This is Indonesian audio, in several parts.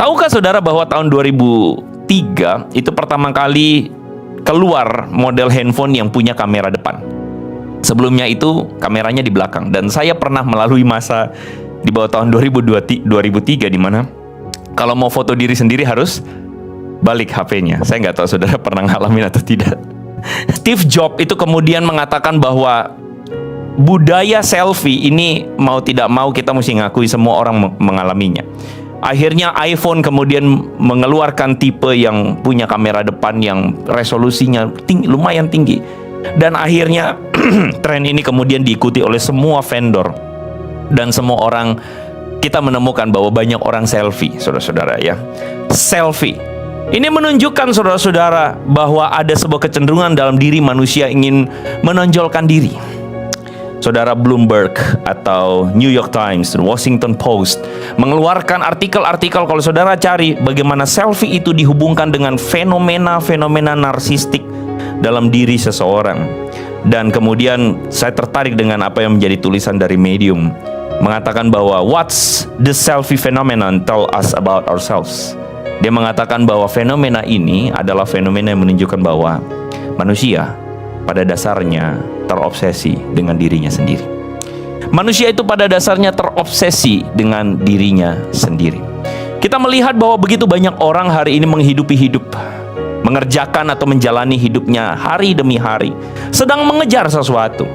Tahukah saudara bahwa tahun 2003 itu pertama kali keluar model handphone yang punya kamera depan? Sebelumnya itu kameranya di belakang. Dan saya pernah melalui masa di bawah tahun 2003 di mana kalau mau foto diri sendiri harus balik HP-nya. Saya nggak tahu saudara pernah ngalamin atau tidak. Steve Jobs itu kemudian mengatakan bahwa budaya selfie ini mau tidak mau kita mesti ngakui semua orang mengalaminya. Akhirnya iPhone kemudian mengeluarkan tipe yang punya kamera depan yang resolusinya lumayan tinggi. Dan akhirnya tren ini kemudian diikuti oleh semua vendor. Dan semua orang, kita menemukan bahwa banyak orang selfie, saudara-saudara ya. Selfie. Ini menunjukkan saudara-saudara bahwa ada sebuah kecenderungan dalam diri manusia ingin menonjolkan diri. Saudara, Bloomberg atau New York Times, Washington Post mengeluarkan artikel-artikel kalau saudara cari bagaimana selfie itu dihubungkan dengan fenomena-fenomena narsistik dalam diri seseorang. Dan kemudian saya tertarik dengan apa yang menjadi tulisan dari Medium, mengatakan bahwa what's the selfie phenomenon tell us about ourselves. Dia mengatakan bahwa fenomena ini adalah fenomena yang menunjukkan bahwa manusia pada dasarnya terobsesi dengan dirinya sendiri. Manusia itu pada dasarnya terobsesi dengan dirinya sendiri. Kita melihat bahwa begitu banyak orang hari ini menghidupi hidup, mengerjakan atau menjalani hidupnya hari demi hari, sedang mengejar sesuatu.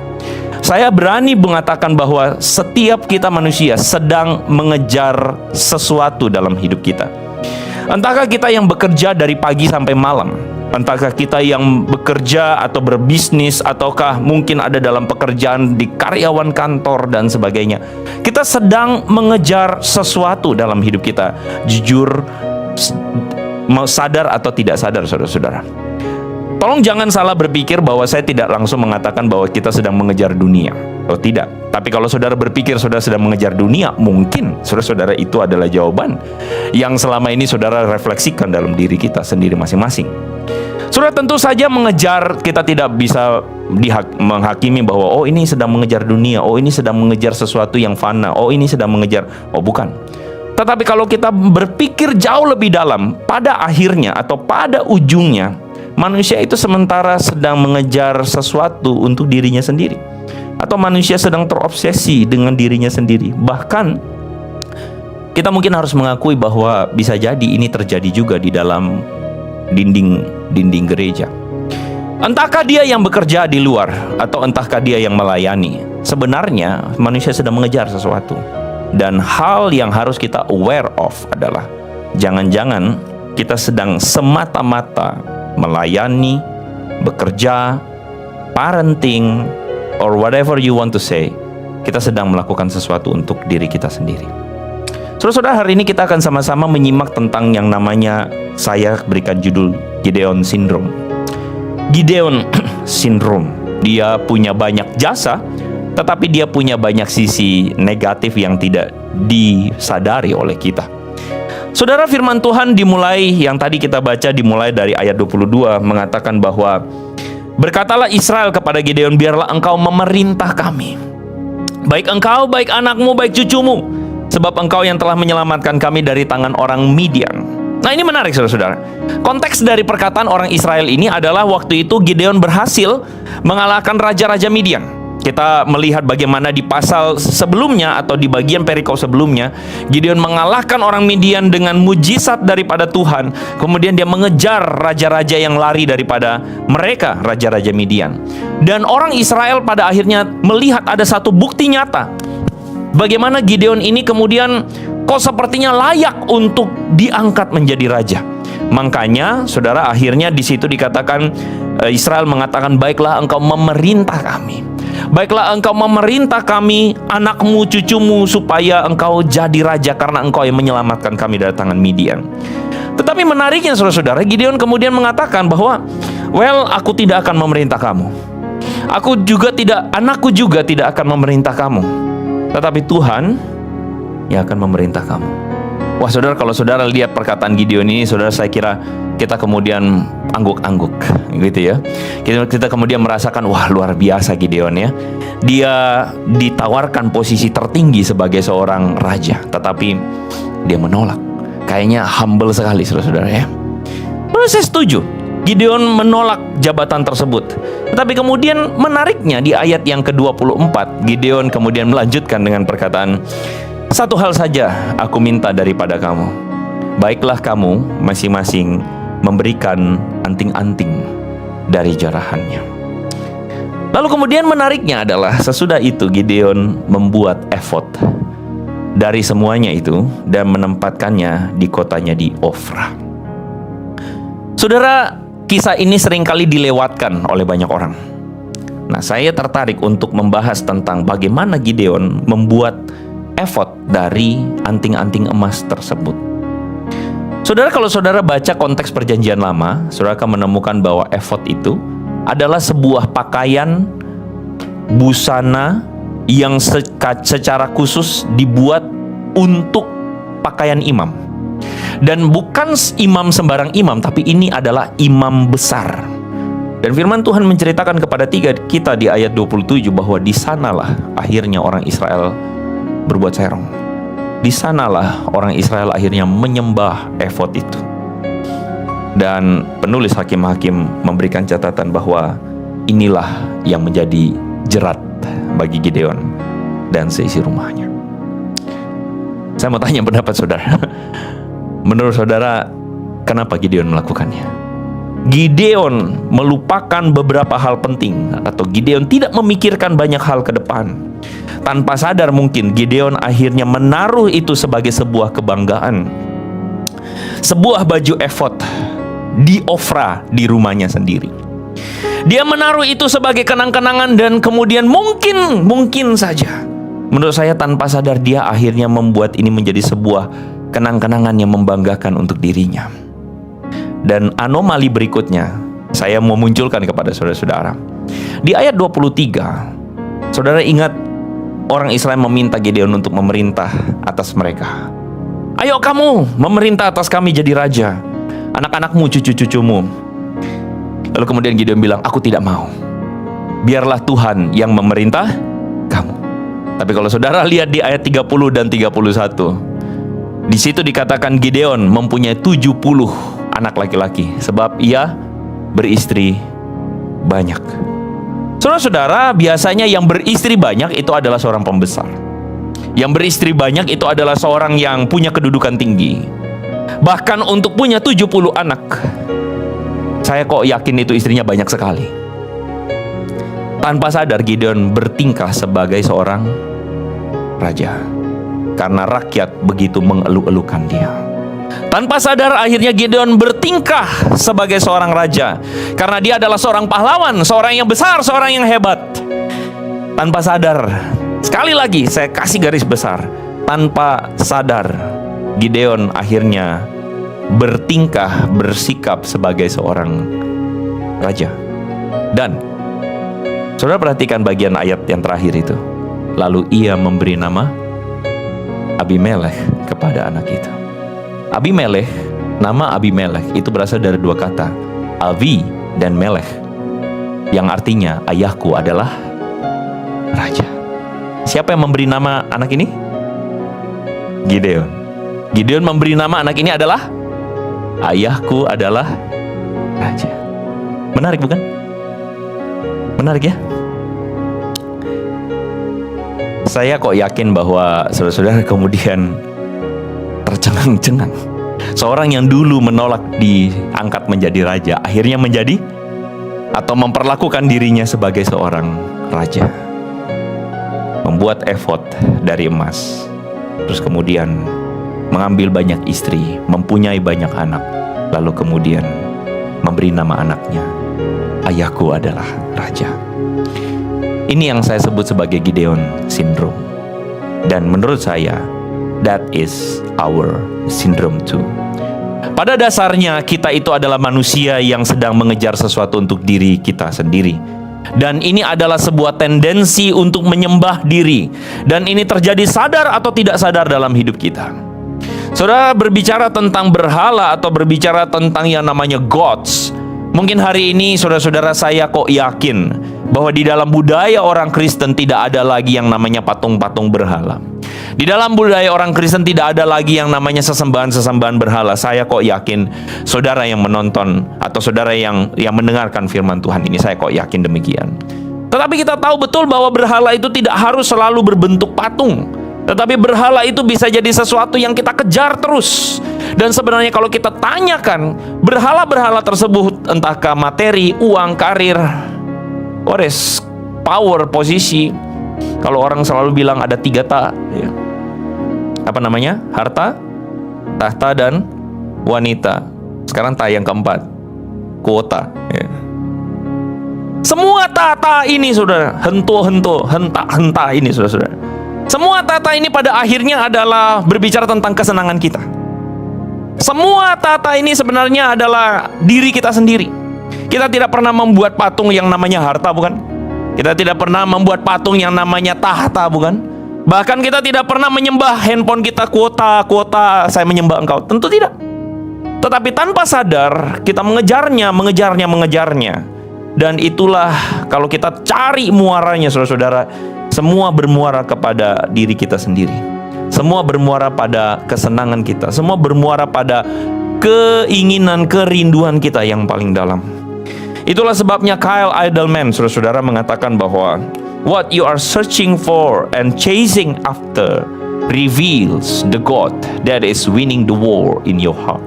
Saya berani mengatakan bahwa setiap kita manusia sedang mengejar sesuatu dalam hidup kita. Entahkah kita yang bekerja dari pagi sampai malam, entahkah kita yang bekerja atau berbisnis, ataukah mungkin ada dalam pekerjaan di karyawan kantor dan sebagainya. Kita sedang mengejar sesuatu dalam hidup kita. Jujur, mau sadar atau tidak sadar, saudara-saudara. Tolong jangan salah berpikir bahwa saya tidak langsung mengatakan bahwa kita sedang mengejar dunia. Oh tidak. Tapi kalau saudara berpikir saudara sedang mengejar dunia, mungkin saudara-saudara itu adalah jawaban yang selama ini saudara refleksikan dalam diri kita sendiri masing-masing. Saudara, tentu saja mengejar, kita tidak bisa menghakimi bahwa oh ini sedang mengejar dunia, oh ini sedang mengejar sesuatu yang fana, oh ini sedang mengejar, oh bukan. Tetapi kalau kita berpikir jauh lebih dalam, pada akhirnya atau pada ujungnya, manusia itu sementara sedang mengejar sesuatu untuk dirinya sendiri. Atau manusia sedang terobsesi dengan dirinya sendiri. Bahkan kita mungkin harus mengakui bahwa bisa jadi ini terjadi juga di dalam dinding gereja. Entahkah dia yang bekerja di luar atau entahkah dia yang melayani, sebenarnya manusia sedang mengejar sesuatu. Dan hal yang harus kita aware of adalah jangan-jangan kita sedang semata-mata melayani, bekerja, parenting, or whatever you want to say, kita sedang melakukan sesuatu untuk diri kita sendiri. Saudara-saudara, hari ini kita akan sama-sama menyimak tentang yang namanya, saya berikan judul Gideon Syndrome. Gideon Syndrome. Dia punya banyak jasa, tetapi dia punya banyak sisi negatif yang tidak disadari oleh kita. Saudara, firman Tuhan dimulai, yang tadi kita baca dimulai dari ayat 22, mengatakan bahwa berkatalah Israel kepada Gideon, biarlah engkau memerintah kami. Baik engkau, baik anakmu, baik cucumu, sebab engkau yang telah menyelamatkan kami dari tangan orang Midian. Nah, ini menarik saudara-saudara. Konteks dari perkataan orang Israel ini adalah waktu itu Gideon berhasil mengalahkan raja-raja Midian. Kita melihat bagaimana di pasal sebelumnya atau di bagian perikop sebelumnya, Gideon mengalahkan orang Midian dengan mujizat daripada Tuhan. Kemudian dia mengejar raja-raja yang lari daripada mereka, raja-raja Midian. Dan orang Israel pada akhirnya melihat ada satu bukti nyata bagaimana Gideon ini kemudian kok sepertinya layak untuk diangkat menjadi raja. Makanya saudara, akhirnya di situ dikatakan, Israel mengatakan, baiklah engkau memerintah kami. Baiklah engkau memerintah kami, anakmu, cucumu, supaya engkau jadi raja, karena engkau yang menyelamatkan kami dari tangan Midian. Tetapi menariknya saudara-saudara, Gideon kemudian mengatakan bahwa, well, aku tidak akan memerintah kamu. Anakku juga tidak akan memerintah kamu. Tetapi Tuhan yang akan memerintah kamu. Wah saudara, kalau saudara lihat perkataan Gideon ini, saudara, saya kira kita kemudian angguk-angguk gitu ya. Kita kemudian merasakan, wah luar biasa Gideon ya. Dia ditawarkan posisi tertinggi sebagai seorang raja, tetapi dia menolak. Kayaknya humble sekali, saudara-saudara ya. Lalu saya setuju, Gideon menolak jabatan tersebut. Tetapi kemudian menariknya di ayat yang ke-24, Gideon kemudian melanjutkan dengan perkataan, "Satu hal saja aku minta daripada kamu. Baiklah kamu masing-masing memberikan anting-anting dari jarahannya." Lalu kemudian menariknya adalah sesudah itu Gideon membuat efod dari semuanya itu dan menempatkannya di kotanya di Ofra. Saudara, kisah ini seringkali dilewatkan oleh banyak orang. Nah, saya tertarik untuk membahas tentang bagaimana Gideon membuat efod dari anting-anting emas tersebut. Saudara, kalau saudara baca konteks perjanjian lama, saudara akan menemukan bahwa efod itu adalah sebuah pakaian busana yang secara khusus dibuat untuk pakaian imam. Dan bukan imam sembarang imam, tapi ini adalah imam besar. Dan firman Tuhan menceritakan kepada kita di ayat 27 bahwa di sanalah akhirnya orang Israel berbuat serong. Di sanalah orang Israel akhirnya menyembah efod itu. Dan penulis Hakim-Hakim memberikan catatan bahwa inilah yang menjadi jerat bagi Gideon dan seisi rumahnya. Saya mau tanya pendapat saudara. Menurut saudara, kenapa Gideon melakukannya? Gideon melupakan beberapa hal penting, atau Gideon tidak memikirkan banyak hal ke depan. Tanpa sadar mungkin Gideon akhirnya menaruh itu sebagai sebuah kebanggaan. Sebuah baju efod di Ofra di rumahnya sendiri. Dia menaruh itu sebagai kenang-kenangan dan kemudian mungkin saja, menurut saya tanpa sadar dia akhirnya membuat ini menjadi sebuah kenang-kenangan yang membanggakan untuk dirinya. Dan anomali berikutnya saya mau munculkan kepada saudara-saudara. Di ayat 23, saudara ingat orang Israel meminta Gideon untuk memerintah atas mereka. "Ayo kamu memerintah atas kami jadi raja, anak-anakmu, cucu-cucumu." Lalu kemudian Gideon bilang, "Aku tidak mau. Biarlah Tuhan yang memerintah kamu." Tapi kalau saudara lihat di ayat 30 dan 31, di situ dikatakan Gideon mempunyai 70 anak laki-laki sebab ia beristri banyak. Saudara-saudara, biasanya yang beristri banyak itu adalah seorang pembesar. Yang beristri banyak itu adalah seorang yang punya kedudukan tinggi. Bahkan untuk punya 70 anak, saya kok yakin itu istrinya banyak sekali. Tanpa sadar Gideon bertingkah sebagai seorang raja karena rakyat begitu mengeluh-elukan dia. Tanpa sadar akhirnya Gideon bertingkah sebagai seorang raja karena dia adalah seorang pahlawan, seorang yang besar, seorang yang hebat. Tanpa sadar, sekali lagi saya kasih garis besar, tanpa sadar Gideon akhirnya bertingkah, bersikap sebagai seorang raja. Dan saudara perhatikan bagian ayat yang terakhir itu. Lalu ia memberi nama Abimelek kepada anak itu. Abimelek, nama Abimelek itu berasal dari dua kata, Avi dan Melek, yang artinya ayahku adalah raja. Siapa yang memberi nama anak ini? Gideon. Gideon memberi nama anak ini adalah ayahku adalah raja. Menarik bukan? Menarik ya? Saya kok yakin bahwa saudara-saudara kemudian tercengang-cengang. Seorang yang dulu menolak diangkat menjadi raja, akhirnya menjadi atau memperlakukan dirinya sebagai seorang raja. Membuat efod dari emas, terus kemudian mengambil banyak istri, mempunyai banyak anak, lalu kemudian memberi nama anaknya, ayahku adalah raja. Ini yang saya sebut sebagai Gideon syndrome. Dan menurut saya, that is our syndrome too. Pada dasarnya kita itu adalah manusia yang sedang mengejar sesuatu untuk diri kita sendiri. Dan ini adalah sebuah tendensi untuk menyembah diri. Dan ini terjadi sadar atau tidak sadar dalam hidup kita. Saudara berbicara tentang berhala atau berbicara tentang yang namanya gods. Mungkin hari ini saudara-saudara saya kok yakin bahwa di dalam budaya orang Kristen tidak ada lagi yang namanya patung-patung berhala. Di dalam budaya orang Kristen tidak ada lagi yang namanya sesembahan-sesembahan berhala. Saya kok yakin saudara yang menonton atau saudara yang mendengarkan firman Tuhan ini, saya kok yakin demikian. Tetapi kita tahu betul bahwa berhala itu tidak harus selalu berbentuk patung. Tetapi berhala itu bisa jadi sesuatu yang kita kejar terus. Dan sebenarnya kalau kita tanyakan, berhala-berhala tersebut entahkah materi, uang, karir, power, posisi. Kalau orang selalu bilang ada 3 ta, ya. Apa namanya? Harta, tahta, dan wanita. Sekarang ta yang keempat, kuota, ya. Semua tata ini, saudara, hento-hento, henta-henta ini, saudara-saudara. Semua tata ini pada akhirnya adalah berbicara tentang kesenangan kita. Semua tata ini sebenarnya adalah diri kita sendiri. Kita tidak pernah membuat patung yang namanya harta, bukan? Kita tidak pernah membuat patung yang namanya tahta, bukan? Bahkan kita tidak pernah menyembah handphone kita, kuota, saya menyembah engkau. Tentu tidak. Tetapi tanpa sadar, kita mengejarnya. Dan itulah kalau kita cari muaranya, saudara-saudara, semua bermuara kepada diri kita sendiri. Semua bermuara pada kesenangan kita. Semua bermuara pada keinginan, kerinduan kita yang paling dalam. Itulah sebabnya Kyle Idleman, saudara-saudara, mengatakan bahwa what you are searching for and chasing after reveals the God that is winning the war in your heart.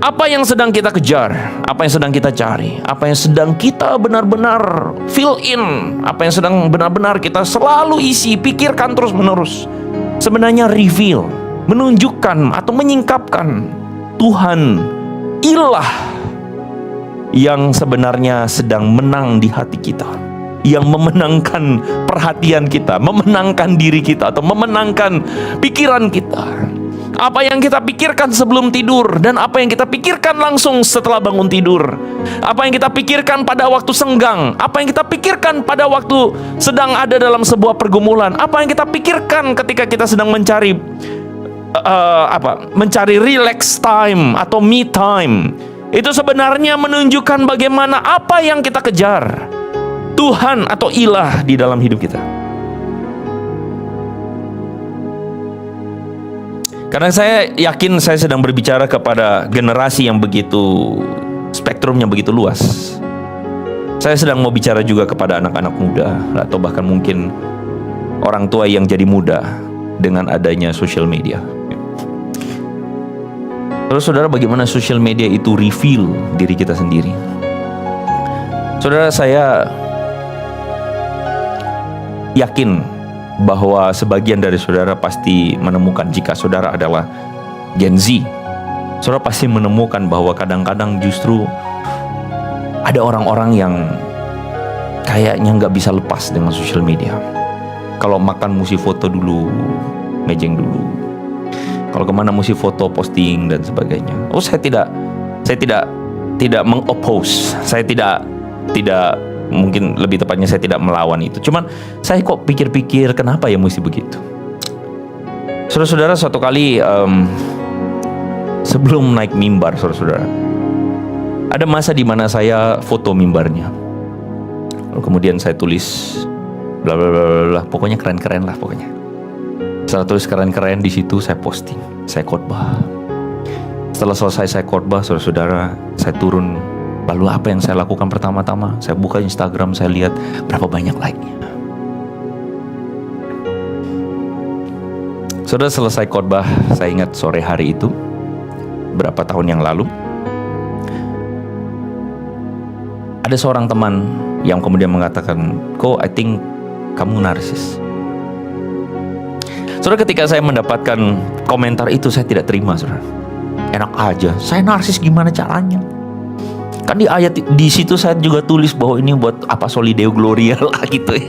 Apa yang sedang kita kejar, apa yang sedang kita cari, apa yang sedang kita benar-benar fill in, apa yang sedang benar-benar kita selalu isi, pikirkan terus-menerus, sebenarnya reveal, menunjukkan atau menyingkapkan Tuhan, ilah yang sebenarnya sedang menang di hati kita, yang memenangkan perhatian kita, memenangkan diri kita, atau memenangkan pikiran kita. Apa yang kita pikirkan sebelum tidur, dan apa yang kita pikirkan langsung setelah bangun tidur. Apa yang kita pikirkan pada waktu senggang, apa yang kita pikirkan pada waktu sedang ada dalam sebuah pergumulan, apa yang kita pikirkan ketika kita sedang mencari mencari relax time atau me time. Itu sebenarnya menunjukkan bagaimana apa yang kita kejar, Tuhan atau ilah di dalam hidup kita. Karena saya yakin saya sedang berbicara kepada generasi yang begitu, spektrumnya begitu luas. Saya sedang mau bicara juga kepada anak-anak muda, atau bahkan mungkin orang tua yang jadi muda dengan adanya social media. Terus saudara, bagaimana social media itu reveal diri kita sendiri? Saudara, saya yakin bahwa sebagian dari saudara pasti menemukan, jika saudara adalah Gen Z, saudara pasti menemukan bahwa kadang-kadang justru ada orang-orang yang kayaknya nggak bisa lepas dengan social media. Kalau makan mesti foto dulu, mejeng dulu. Kalau kemana mesti foto, posting dan sebagainya. Saya tidak mengoppose, saya tidak mungkin lebih tepatnya saya tidak melawan itu. Cuman saya kok pikir-pikir, kenapa ya mesti begitu? Saudara-saudara, suatu kali sebelum naik mimbar, saudara-saudara, ada masa di mana saya foto mimbarnya. Lalu kemudian saya tulis bla bla bla bla, pokoknya keren-keren lah pokoknya. Setelah tulis keren-keren, di situ saya posting, saya khotbah. Setelah selesai saya khotbah, saudara-saudara, saya turun. Lalu apa yang saya lakukan pertama-tama? Saya buka Instagram, saya lihat berapa banyak like-nya. Saudara, selesai khotbah, saya ingat sore hari itu, berapa tahun yang lalu, ada seorang teman yang kemudian mengatakan, "Ko, I think kamu narsis." Saudara, ketika saya mendapatkan komentar itu, saya tidak terima, saudara. Enak aja, saya narsis gimana caranya? Kan di ayat di situ saya juga tulis bahwa ini buat apa, soli deo gloria lah gitu ya.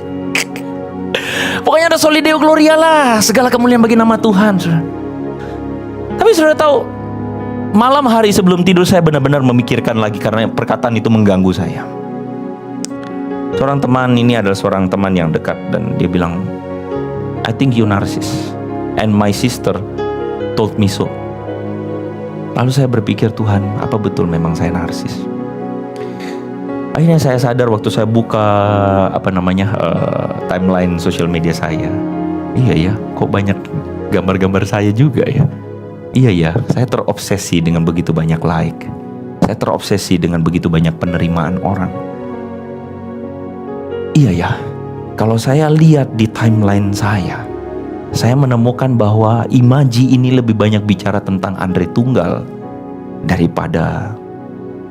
Pokoknya ada soli deo gloria lah, segala kemuliaan bagi nama Tuhan, saudara. Tapi saudara tahu, malam hari sebelum tidur saya benar-benar memikirkan lagi, karena perkataan itu mengganggu saya. Seorang teman ini adalah seorang teman yang dekat, dan dia bilang, "I think you narcissist, and my sister told me so." Lalu saya berpikir, Tuhan, apa betul memang saya narsis? Akhirnya saya sadar waktu saya buka timeline sosial media saya. Iya ya, kok banyak gambar-gambar saya juga ya. Iya ya, saya terobsesi dengan begitu banyak like. Saya terobsesi dengan begitu banyak penerimaan orang. Iya ya, kalau saya lihat di timeline saya menemukan bahwa imaji ini lebih banyak bicara tentang Andre Tunggal daripada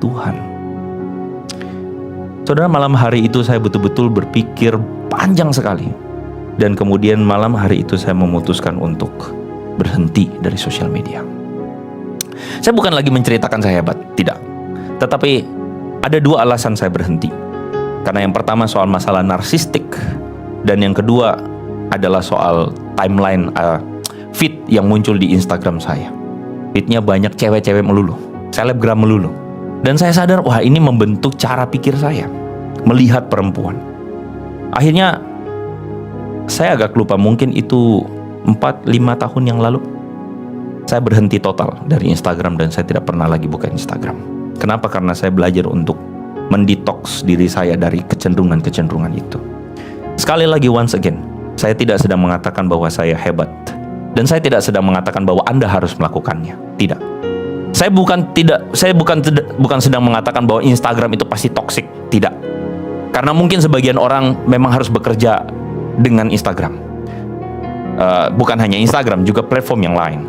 Tuhan. Saudara, malam hari itu saya betul-betul berpikir panjang sekali. Dan kemudian malam hari itu saya memutuskan untuk berhenti dari sosial media. Saya bukan lagi menceritakan saya hebat, tidak. Tetapi ada dua alasan saya berhenti. Karena yang pertama soal masalah narsistik, dan yang kedua adalah soal timeline feed yang muncul di Instagram saya. Feednya banyak cewek-cewek melulu, selebgram melulu. Dan saya sadar, wah ini membentuk cara pikir saya melihat perempuan. Akhirnya saya agak lupa, mungkin itu 4-5 tahun yang lalu saya berhenti total dari Instagram dan saya tidak pernah lagi buka Instagram. Kenapa? Karena saya belajar untuk mendetoks diri saya dari kecenderungan-kecenderungan itu. Sekali lagi, once again, saya tidak sedang mengatakan bahwa saya hebat, dan saya tidak sedang mengatakan bahwa Anda harus melakukannya. Tidak. Saya bukan sedang mengatakan bahwa Instagram itu pasti toksik. Tidak. Karena mungkin sebagian orang memang harus bekerja dengan Instagram. Bukan hanya Instagram, juga platform yang lain.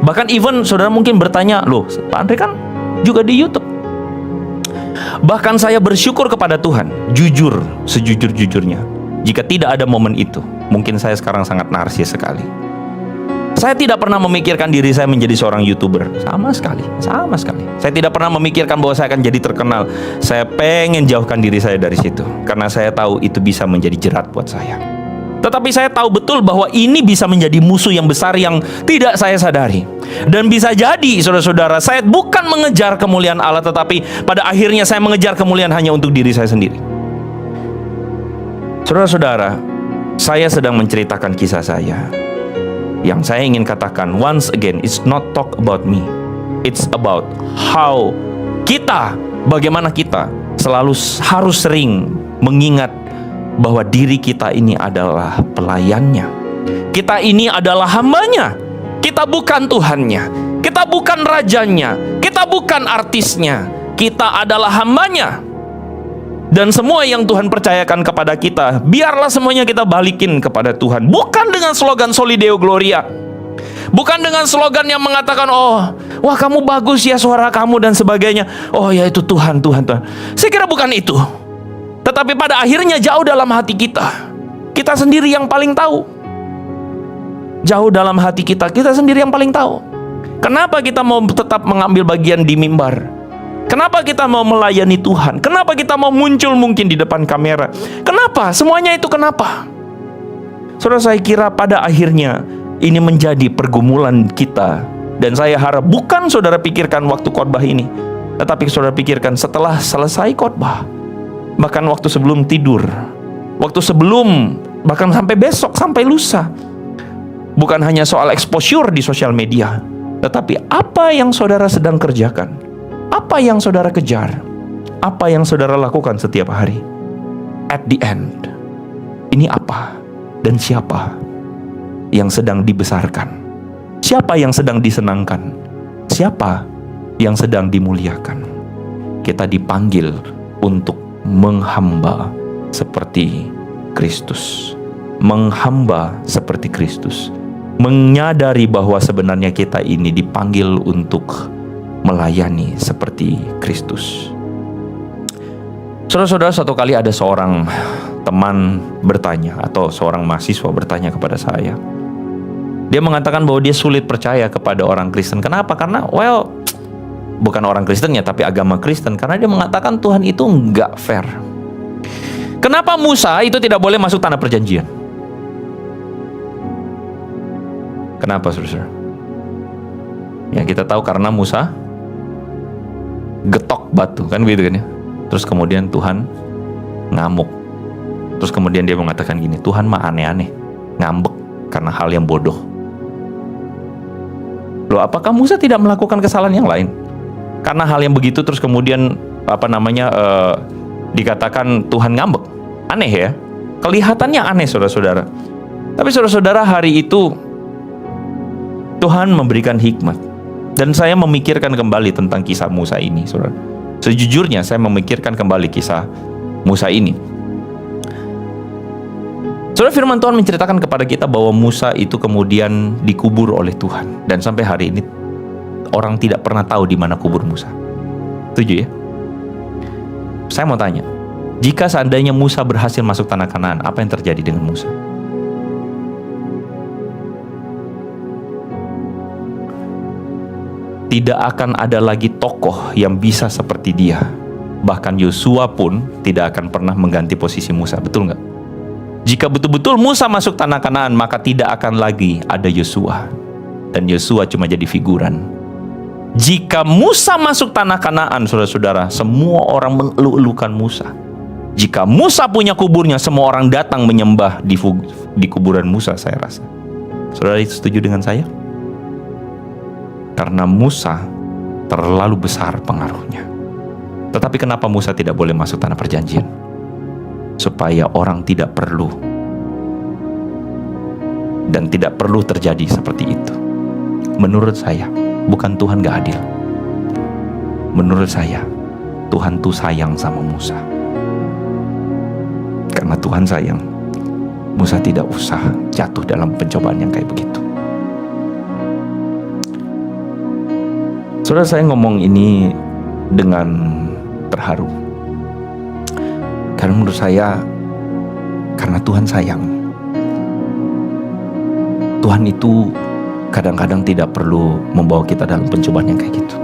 Bahkan even saudara mungkin bertanya, loh Pak Andre kan juga di YouTube. Bahkan saya bersyukur kepada Tuhan, jujur, sejujur-jujurnya, jika tidak ada momen itu, mungkin saya sekarang sangat narsis sekali. Saya tidak pernah memikirkan diri saya menjadi seorang YouTuber. Sama sekali. Saya tidak pernah memikirkan bahwa saya akan jadi terkenal. Saya pengen jauhkan diri saya dari situ, karena saya tahu itu bisa menjadi jerat buat saya. Tetapi saya tahu betul bahwa ini bisa menjadi musuh yang besar yang tidak saya sadari. Dan bisa jadi, saudara-saudara, saya bukan mengejar kemuliaan Allah, tetapi pada akhirnya saya mengejar kemuliaan hanya untuk diri saya sendiri. Saudara-saudara, saya sedang menceritakan kisah saya. Yang saya ingin katakan, once again, it's not talk about me. It's about how bagaimana kita selalu harus sering mengingat bahwa diri kita ini adalah pelayannya. Kita ini adalah hambanya. Kita bukan Tuhannya. Kita bukan rajanya. Kita bukan artisnya. Kita adalah hambanya. Dan semua yang Tuhan percayakan kepada kita, biarlah semuanya kita balikin kepada Tuhan. Bukan dengan slogan Soli Deo Gloria. Bukan dengan slogan yang mengatakan, oh, wah kamu bagus ya suara kamu dan sebagainya. Oh ya itu Tuhan. Saya kira bukan itu. Tetapi pada akhirnya jauh dalam hati kita sendiri yang paling tahu. Jauh dalam hati kita sendiri yang paling tahu. Kenapa kita mau tetap mengambil bagian di mimbar? Kenapa kita mau melayani Tuhan? Kenapa kita mau muncul mungkin di depan kamera? Kenapa? Semuanya itu kenapa? Saudara, saya kira pada akhirnya ini menjadi pergumulan kita. Dan saya harap bukan saudara pikirkan waktu khotbah ini, tetapi saudara pikirkan setelah selesai khotbah. Bahkan waktu sebelum tidur, bahkan sampai besok, sampai lusa. Bukan hanya soal exposure di sosial media, tetapi apa yang saudara sedang kerjakan, apa yang saudara kejar, apa yang saudara lakukan setiap hari. At the end, ini apa dan siapa yang sedang dibesarkan, siapa yang sedang disenangkan, siapa yang sedang dimuliakan. Kita dipanggil untuk menghamba seperti Kristus. Menghamba seperti Kristus. Menyadari bahwa sebenarnya kita ini dipanggil untuk melayani seperti Kristus. Saudara-saudara, satu kali ada seorang teman bertanya, atau seorang mahasiswa bertanya kepada saya. Dia mengatakan bahwa dia sulit percaya kepada orang Kristen. Kenapa? Karena bukan orang Kristennya, tapi agama Kristen. Karena dia mengatakan Tuhan itu nggak fair. Kenapa Musa itu tidak boleh masuk tanah perjanjian? Kenapa, saudara? Ya kita tahu karena Musa getok batu, kan begitu kan ya. Terus kemudian Tuhan ngamuk. Terus kemudian dia mengatakan gini, Tuhan mah aneh-aneh, ngambek karena hal yang bodoh. Loh, apakah Musa tidak melakukan kesalahan yang lain? Karena hal yang begitu terus kemudian dikatakan Tuhan ngambek. Aneh ya. Kelihatannya aneh, saudara-saudara. Tapi saudara-saudara, hari itu Tuhan memberikan hikmat. Dan saya memikirkan kembali tentang kisah Musa ini, saudara. Sejujurnya saya memikirkan kembali kisah Musa ini. Saudara, firman Tuhan menceritakan kepada kita bahwa Musa itu kemudian dikubur oleh Tuhan. Dan sampai hari ini orang tidak pernah tahu di mana kubur Musa. Setuju ya? Saya mau tanya, jika seandainya Musa berhasil masuk tanah Kanaan, apa yang terjadi dengan Musa? Tidak akan ada lagi tokoh yang bisa seperti dia. Bahkan Yosua pun tidak akan pernah mengganti posisi Musa. Betul nggak? Jika betul-betul Musa masuk tanah Kanaan, maka tidak akan lagi ada Yosua. Dan Yosua cuma jadi figuran. Jika Musa masuk tanah Kanaan, saudara-saudara, semua orang mengeluh-elukan Musa. Jika Musa punya kuburnya, semua orang datang menyembah di kuburan Musa, saya rasa. Saudara setuju dengan saya? Karena Musa terlalu besar pengaruhnya. Tetapi kenapa Musa tidak boleh masuk tanah perjanjian? Supaya orang tidak perlu dan tidak perlu terjadi seperti itu. Menurut saya, bukan Tuhan gak adil. Menurut saya, Tuhan tuh sayang sama Musa. Karena Tuhan sayang, Musa tidak usah jatuh dalam pencobaan yang kayak begitu. Saudara, saya ngomong ini dengan terharu. Karena menurut saya, karena Tuhan sayang, Tuhan itu kadang-kadang tidak perlu membawa kita dalam pencobaan yang kayak gitu.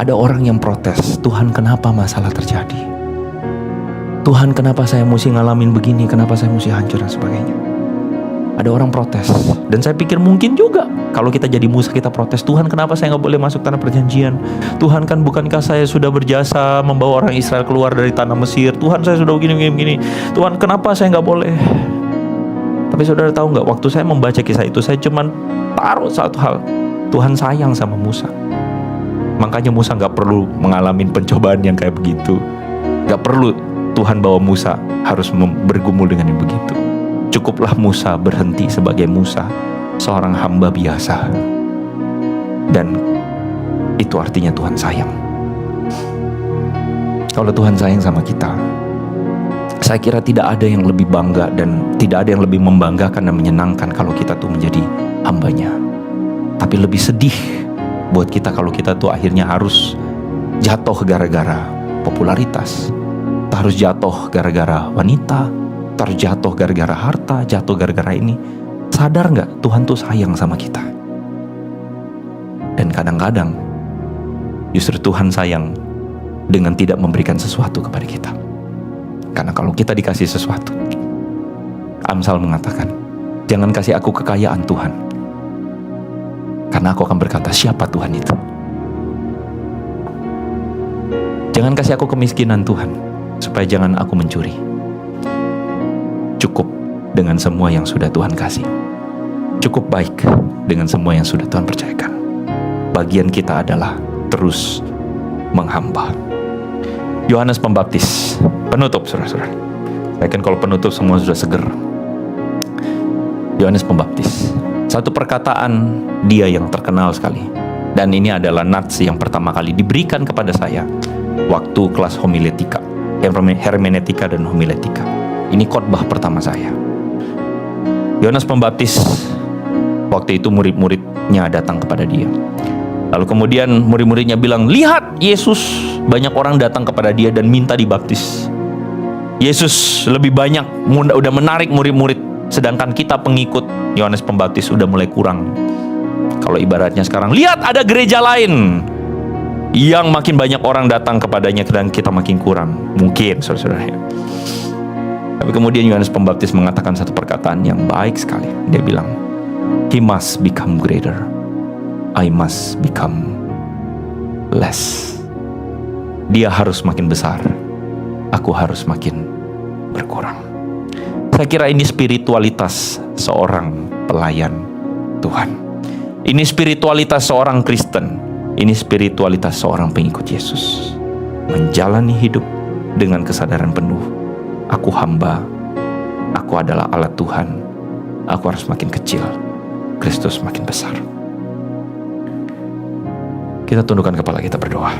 Ada orang yang protes, Tuhan kenapa masalah terjadi? Tuhan kenapa saya mesti ngalamin begini? Kenapa saya mesti hancur dan sebagainya? Ada orang protes. Dan saya pikir mungkin juga kalau kita jadi Musa, kita protes, Tuhan kenapa saya gak boleh masuk tanah perjanjian? Tuhan kan bukankah saya sudah berjasa membawa orang Israel keluar dari tanah Mesir? Tuhan saya sudah begini. Tuhan kenapa saya gak boleh? Tapi saudara tahu gak, waktu saya membaca kisah itu, saya cuman taruh satu hal. Tuhan sayang sama Musa. Makanya Musa gak perlu mengalami pencobaan yang kayak begitu. Gak perlu Tuhan bawa Musa harus bergumul dengan yang begitu. Cukuplah Musa berhenti sebagai Musa, seorang hamba biasa. Dan itu artinya Tuhan sayang. Kalau Tuhan sayang sama kita, saya kira tidak ada yang lebih bangga dan tidak ada yang lebih membanggakan dan menyenangkan kalau kita tuh menjadi hambanya. Tapi lebih sedih buat kita kalau kita tuh akhirnya harus jatuh gara-gara popularitas, harus jatuh gara-gara wanita, terjatuh gara-gara harta, jatuh gara-gara ini. Sadar gak Tuhan tuh sayang sama kita? Dan kadang-kadang justru Tuhan sayang dengan tidak memberikan sesuatu kepada kita. Karena kalau kita dikasih sesuatu, Amsal mengatakan, jangan kasih aku kekayaan Tuhan, karena aku akan berkata, siapa Tuhan itu? Jangan kasih aku kemiskinan Tuhan, supaya jangan aku mencuri. Cukup dengan semua yang sudah Tuhan kasih. Cukup baik dengan semua yang sudah Tuhan percayakan. Bagian kita adalah terus menghamba. Yohanes Pembaptis, penutup saudara-saudara. Saya kan kalau penutup semua sudah seger. Yohanes Pembaptis, satu perkataan dia yang terkenal sekali. Dan ini adalah nats yang pertama kali diberikan kepada saya waktu kelas homiletika, hermeneutika dan homiletika. Ini khotbah pertama saya. Yohanes Pembaptis, waktu itu murid-muridnya datang kepada dia. Lalu kemudian murid-muridnya bilang, lihat Yesus, banyak orang datang kepada dia dan minta dibaptis. Yesus lebih banyak, udah menarik murid-murid, sedangkan kita pengikut Yohanes Pembaptis udah mulai kurang. Kalau ibaratnya sekarang, lihat ada gereja lain yang makin banyak orang datang kepadanya dan kita makin kurang. Mungkin saudara-saudara. Tapi kemudian Yohanes Pembaptis mengatakan satu perkataan yang baik sekali. Dia bilang, He must become greater, I must become less. Dia harus makin besar, aku harus makin berkurang. Saya kira ini spiritualitas seorang pelayan Tuhan. Ini spiritualitas seorang Kristen. Ini spiritualitas seorang pengikut Yesus. Menjalani hidup dengan kesadaran penuh. Aku hamba, aku adalah alat Tuhan, Aku harus makin kecil, Kristus makin besar. Kita tundukkan kepala kita berdoa.